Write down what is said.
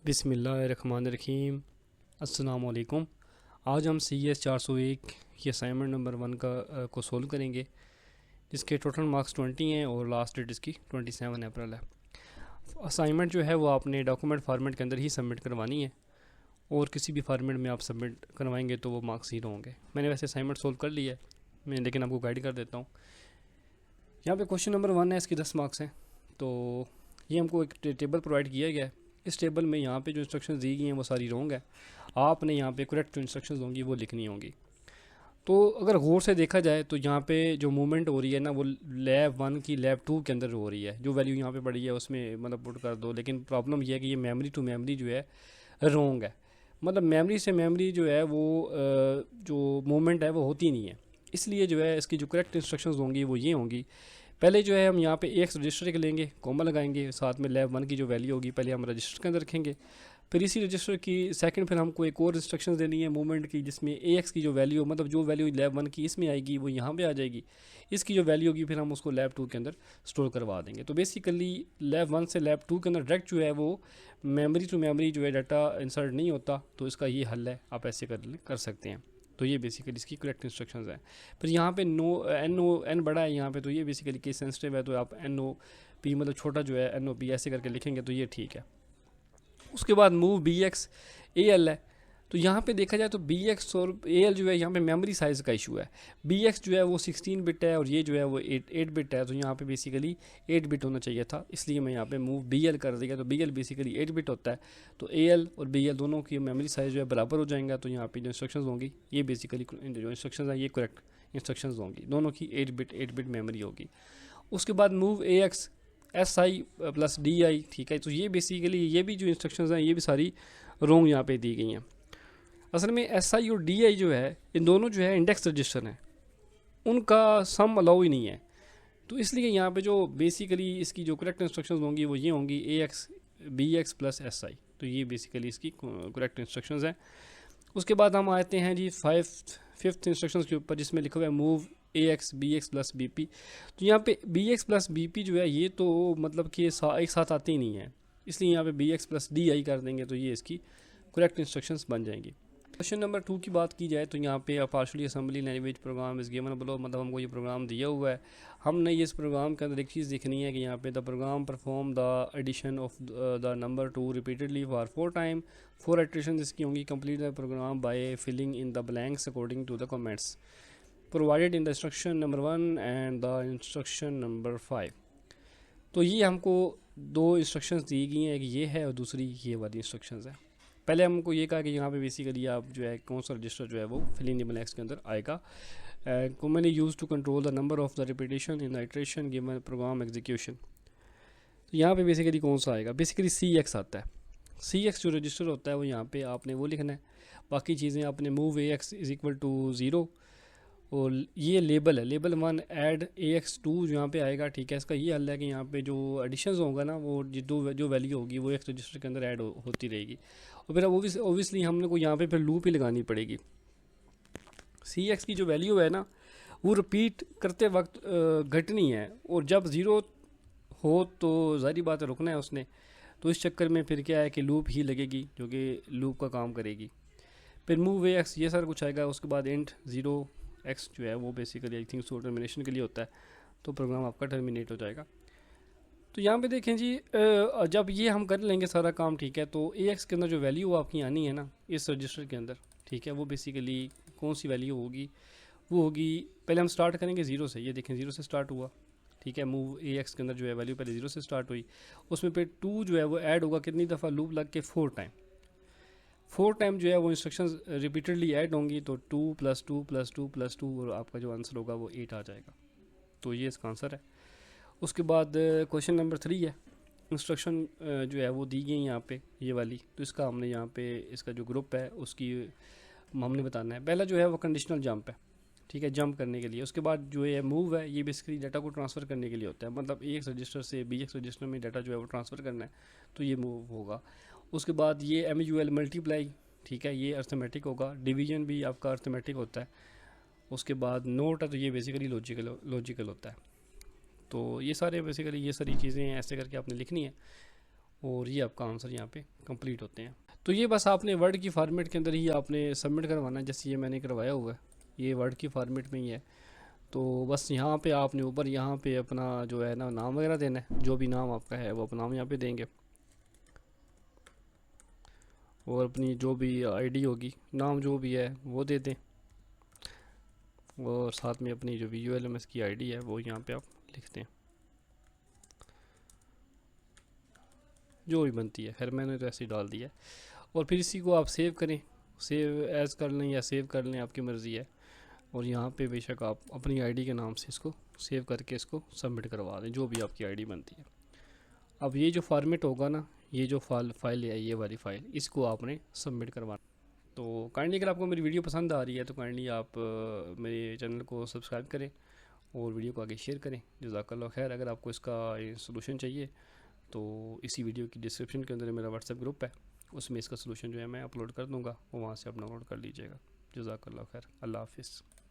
बिस्मिल्लाहिर्रहमानिर्रहीम। अस्सलाम वालेकुम। आज हम CS 401 की असाइनमेंट नंबर 1 को सोल्व करेंगे, जिसके टोटल मार्क्स 20 हैं और लास्ट डेट इसकी 27 अप्रैल है। असाइनमेंट जो है वो आपने डॉक्यूमेंट फॉर्मेट के अंदर ही सबमिट करवानी है, और किसी भी फॉर्मेट में आप सबमिट करवाएंगे तो वो मार्क्स 0 होंगे। मैंने वैसे असाइनमेंट सोल्व कर लिया है, मैं लेकिन आपको गाइड कर देता हूँ। यहाँ पे क्वेश्चन नंबर 1 है, इसके 10 मार्क्स हैं। तो ये हमको एक टेबल प्रोवाइड किया गया है। इस टेबल में यहाँ पे जो इंस्ट्रक्शंस दी गई हैं वो सारी रॉन्ग है। आपने यहाँ पे करेक्ट जो इंस्ट्रक्शंस होंगी वो लिखनी होंगी। तो अगर गौर से देखा जाए तो यहाँ पे जो मूवमेंट हो रही है ना, वो लैब 1 की लैब 2 के अंदर हो रही है। जो वैल्यू यहाँ पे पड़ी है उसमें मतलब पुट कर दो, लेकिन प्रॉब्लम ये है कि ये मेमोरी टू मेमोरी जो है रॉन्ग है। मतलब मेमोरी से मेमोरी जो है वो जो मूवमेंट है वो होती नहीं है। इसलिए जो है इसकी जो करेक्ट इंस्ट्रक्शंस होंगी वो ये होंगी। पहले जो है हम यहाँ पे AX रजिस्टर के लेंगे, कॉमा लगाएंगे, साथ में लैब 1 की जो वैल्यू होगी पहले हम रजिस्टर के अंदर रखेंगे। फिर इसी रजिस्टर की सेकंड फिर हमको एक और इंस्ट्रक्शंस देनी है मूवमेंट की, जिसमें AX की जो वैल्यू मतलब जो वैल्यू लैब 1 की इसमें आएगी वो यहाँ पे आ जाएगी। इसकी जो वैल्यू होगी फिर हम उसको लैब 2 के अंदर स्टोर करवा देंगे। तो बेसिकली लैब 1 से लैब 2 के अंदर डायरेक्ट जो है वो मेमोरी टू मेमोरी जो है डाटा इंसर्ट नहीं होता। तो इसका ये हल है, आप ऐसे कर सकते हैं। तो ये बेसिकली इसकी करेक्ट इंस्ट्रक्शंस हैं। फिर यहाँ पे एन बड़ा है यहाँ पे, तो ये बेसिकली केस सेंसिटिव है, तो आप NOP मतलब छोटा जो है NOP ऐसे करके लिखेंगे तो ये ठीक है। उसके बाद मूव BX AL है। तो यहाँ पे देखा जाए तो BX और AL जो है यहाँ पे मेमोरी साइज़ का इशू है। BX जो है वो 16 बिट है और ये जो है वो 8 बिट है। तो यहाँ पे बेसिकली 8 बिट होना चाहिए था, इसलिए मैं यहाँ पे मूव BL कर दिया। तो BL बेसिकली 8 बिट होता है, तो AL और BL दोनों की मेमोरी साइज़ जो है बराबर हो जाएगा। तो यहाँ पे जो इंस्ट्रक्शंस होंगी ये बेसिकली जो इंस्ट्रक्शंस हैं ये करेक्ट इंस्ट्रक्शंस होंगी, दोनों की 8 बिट मेमोरी होगी। उसके बाद move AX SI plus DI, ठीक है। तो ये बेसिकली ये भी जो इंस्ट्रक्शंस हैं ये भी सारी रॉन्ग यहाँ पे दी गई हैं। असल में SI और DI जो है इन दोनों जो है इंडेक्स रजिस्टर हैं, उनका सम अलाउ ही नहीं है। तो इसलिए यहाँ पे जो बेसिकली इसकी जो करेक्ट इंस्ट्रक्शंस होंगी वो ये होंगी AX BX प्लस SI। तो ये बेसिकली इसकी करेक्ट इंस्ट्रक्शंस हैं। उसके बाद हम आते हैं जी फिफ्थ इंस्ट्रक्शंस के ऊपर, जिसमें लिखा हुआ है move AX BX plus BP। तो यहाँ पे BX प्लस BP जो है ये तो मतलब कि एक साथ आते ही नहीं है, इसलिए यहाँ पे BX प्लस DI कर देंगे तो ये इसकी करेक्ट इंस्ट्रक्शंस बन जाएंगी। क्वेश्चन नंबर 2 की बात की जाए तो यहाँ पे पार्शली असेंबली लैंग्वेज प्रोग्राम इस गिवन बिलो, मतलब हमको ये प्रोग्राम दिया हुआ है। हमने ये इस प्रोग्राम के अंदर एक चीज़ देखनी है कि यहाँ पे the program perform the addition of the number 2 repeatedly for 4 time, 4 iterations इसकी होंगी। Complete the program by filling in the blanks according to the comments provided in the instruction number 1 and the instruction number 5। तो ये हमको 2 instructions दी गई हैं, एक ये है और दूसरी ये वाली इंस्ट्रक्शंस है। पहले हमको ये कहा कि यहाँ पे बेसिकली आप जो है कौन सा रजिस्टर जो है वो फिल इन द ब्लैंक्स के अंदर आएगा। Commonly use to control the number of the repetition in the iteration given program execution. तो यहाँ पे बेसिकली कौन सा आएगा, बेसिकली CX आता है। CX जो रजिस्टर होता है वो यहाँ पे आपने वो लिखना है। बाकी चीज़ें आपने move AX is equal to 0, और ये लेबल है, लेबल 1 ऐड AX2 जो यहाँ पे आएगा, ठीक है। इसका ये हल है कि यहाँ पे जो एडिशंस होगा ना वो जो वैल्यू होगी वो एक रजिस्टर के अंदर ऐड होती रहेगी। और फिर ओबियसली हमने को यहाँ पे फिर लूप ही लगानी पड़ेगी। CX की जो वैल्यू है ना वो रिपीट करते वक्त घटनी है, और जब 0 हो तो ज़ाहिर बात है रुकना है उसने। तो इस चक्कर में फिर क्या है कि लूप ही लगेगी जो कि लूप का काम करेगी। फिर मूव AX ये सारा कुछ आएगा। उसके बाद इंट 0x जो है वो basically I think so termination के लिए होता है, तो प्रोग्राम आपका टर्मिनेट हो जाएगा। तो यहाँ पे देखें जी, जब ये हम कर लेंगे सारा काम, ठीक है, तो AX के अंदर जो वैल्यू आपकी आनी है ना इस रजिस्टर के अंदर, ठीक है, वो बेसिकली कौन सी वैल्यू होगी, वो होगी पहले हम स्टार्ट करेंगे 0 से। ये देखें 0 से स्टार्ट हुआ, ठीक है। मूव AX के अंदर जो है वैल्यू पहले 0 से स्टार्ट हुई, उसमें फिर 2 जो है वो ऐड होगा कितनी दफ़ा, लूप लग के 4 टाइम जो है वो इंस्ट्रक्शंस रिपीटेडली ऐड होंगी। तो 2 + 2 + 2 + 2 और आपका जो आंसर होगा वो 8 आ जाएगा। तो ये इसका आंसर है। उसके बाद क्वेश्चन नंबर 3 है। इंस्ट्रक्शन जो है वो दी गई है यहाँ पे ये वाली, तो इसका हमने यहाँ पे इसका जो ग्रुप है उसकी हमने बताना है। पहला जो है वो कंडीशनल जंप है, ठीक है, जंप करने के लिए। उसके बाद जो है मूव है, ये बेसिकली डाटा को ट्रांसफ़र करने के लिए होता है, मतलब AX रजिस्टर से BX रजिस्टर में डाटा जो है वो ट्रांसफ़र करना है, तो ये मूव होगा। उसके बाद ये MUL मल्टीप्लाई, ठीक है, ये अर्थमेटिक होगा। डिवीजन भी आपका अर्थमेटिक होता है। उसके बाद नोट है, तो ये बेसिकली लॉजिकल होता है। तो ये सारे बेसिकली ये सारी चीज़ें ऐसे करके आपने लिखनी है। और ये आपका आंसर यहाँ पे कंप्लीट होते हैं। तो ये बस आपने वर्ड की फॉर्मेट के अंदर ही आपने सबमिट करवाना है, जैसे ये मैंने करवाया हुआ है, ये वर्ड की फॉर्मेट में ही है। तो बस यहाँ पे आपने ऊपर यहाँ पे अपना जो है ना नाम वगैरह देना है, जो भी नाम आपका है वो अपना नाम यहाँ पे देंगे, और अपनी जो भी आईडी होगी, नाम जो भी है वो दे दें, और साथ में अपनी जो VULMS की आईडी है वो यहाँ पे आप लिखते हैं, जो भी बनती है। खैर मैंने तो ऐसे ही डाल दिया है। और फिर इसी को आप सेव करें, सेव एज़ कर लें या सेव कर लें, आपकी मर्ज़ी है। और यहाँ पे बेशक आप अपनी आईडी के नाम से इसको सेव करके इसको सबमिट करवा दें, जो भी आपकी आईडी बनती है। अब ये जो फॉर्मेट होगा ना, ये जो फाइल है, ये वाली फ़ाइल, इसको आपने सबमिट करवाना। तो काइंडली अगर आपको मेरी वीडियो पसंद आ रही है तो काइंडली आप मेरे चैनल को सब्सक्राइब करें और वीडियो को आगे शेयर करें। जज़ाकल्लाह खैर। अगर आपको इसका सोल्यूशन चाहिए तो इसी वीडियो की डिस्क्रिप्शन के अंदर मेरा व्हाट्सएप ग्रुप है, उसमें इसका सोल्यूशन जो है मैं अपलोड कर दूँगा, वो वहाँ से आप डाउनलोड कर लीजिएगा। जज़ाकल्लाह खैर। अल्लाह हाफ़िज़।